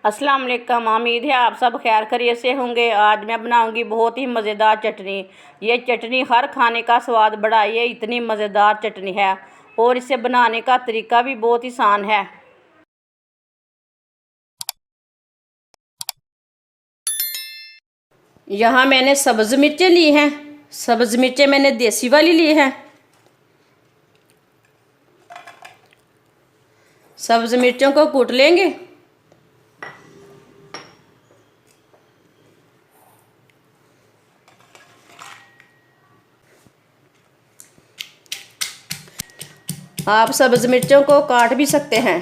अस्सलाम वालेकुम। उम्मीद है आप सब खैर खैरियत से होंगे। आज मैं बनाऊंगी बहुत ही मज़ेदार चटनी। ये चटनी हर खाने का स्वाद बढ़ाए, ये इतनी मज़ेदार चटनी है और इसे बनाने का तरीका भी बहुत आसान है। यहाँ मैंने सब्ज़ मिर्चें ली हैं। सब्ज़ मिर्चें मैंने देसी वाली ली है। सब्ज़ मिर्चों को कूट लेंगे। आप सब्ज़ मिर्चों को काट भी सकते हैं,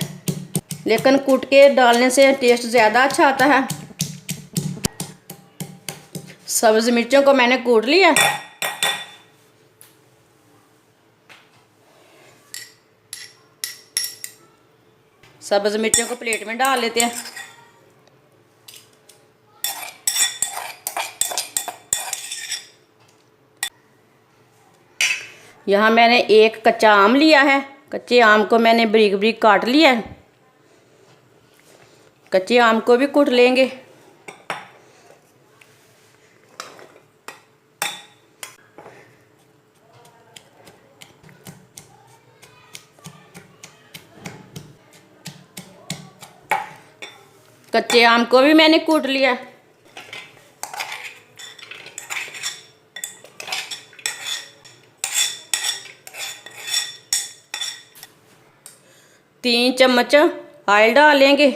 लेकिन कूट के डालने से टेस्ट ज़्यादा अच्छा आता है। सब्ज़ मिर्चों को मैंने कूट लिया। सब्ज़ मिर्चों को प्लेट में डाल लेते हैं। यहाँ मैंने एक कच्चा आम लिया है। कच्चे आम को मैंने बारीक बारीक काट लिया है। कच्चे आम को भी कूट लेंगे। कच्चे आम को भी मैंने कूट लिया। तीन चम्मच ऑयल डालेंगे।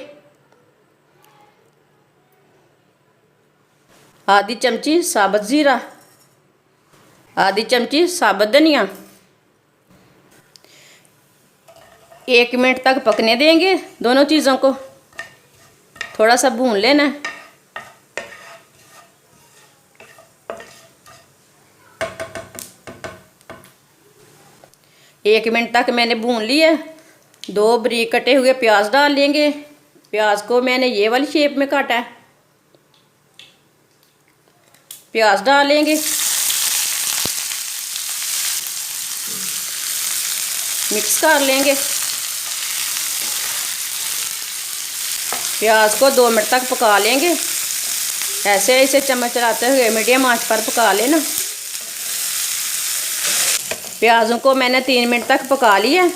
आधी चमची साबुत ज़ीरा, आधी चमची साबुत धनिया। 1 मिनट तक पकने देंगे दोनों चीज़ों को। थोड़ा सा भून लेना है। एक मिनट तक मैंने भून लिया। 2 बारीक कटे हुए प्याज डाल लेंगे। प्याज को मैंने ये वाली शेप में काटा है। प्याज डाल लेंगे। मिक्स कर लेंगे। प्याज को 2 मिनट तक पका लेंगे। ऐसे इसे चम्मच चलाते हुए मीडियम आंच पर पका लेना। प्याज़ों को मैंने 3 मिनट तक पका लिया।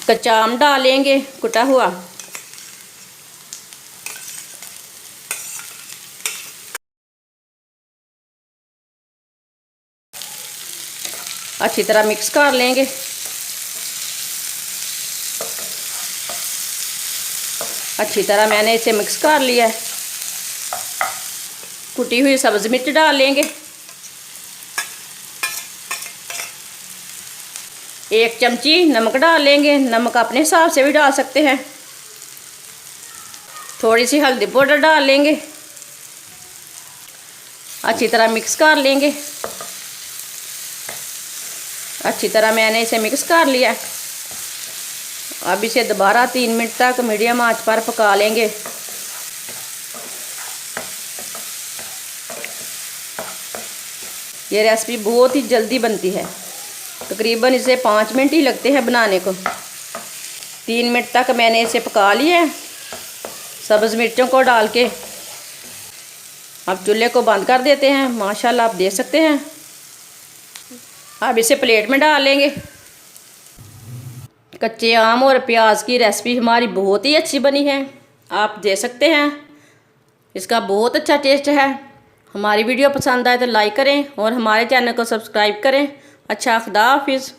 कच्चा आम डालेंगे कुटा हुआ। अच्छी तरह मिक्स कर लेंगे। अच्छी तरह मैंने इसे मिक्स कर लिया है। कुटी हुई सब्ज़ मिर्च डाल लेंगे। 1 चमची नमक डाल लेंगे। नमक अपने हिसाब से भी डाल सकते हैं। थोड़ी सी हल्दी पाउडर डाल लेंगे। अच्छी तरह मिक्स कर लेंगे। अच्छी तरह मैंने इसे मिक्स कर लिया। अब इसे दोबारा 3 मिनट तक मीडियम आंच पर पका लेंगे। ये रेसिपी बहुत ही जल्दी बनती है। तकरीबन इसे 5 मिनट ही लगते हैं बनाने को। 3 मिनट तक मैंने इसे पका लिया है सब्ज़ मिर्चों को डाल के। अब चूल्हे को बंद कर देते हैं। माशाल्लाह आप देख सकते हैं। अब इसे प्लेट में डाल लेंगे। कच्चे आम और प्याज की रेसिपी हमारी बहुत ही अच्छी बनी है। आप देख सकते हैं इसका बहुत अच्छा टेस्ट है। हमारी वीडियो पसंद आए तो लाइक करें और हमारे चैनल को सब्सक्राइब करें। अच्छा, खुदा हाफिज़।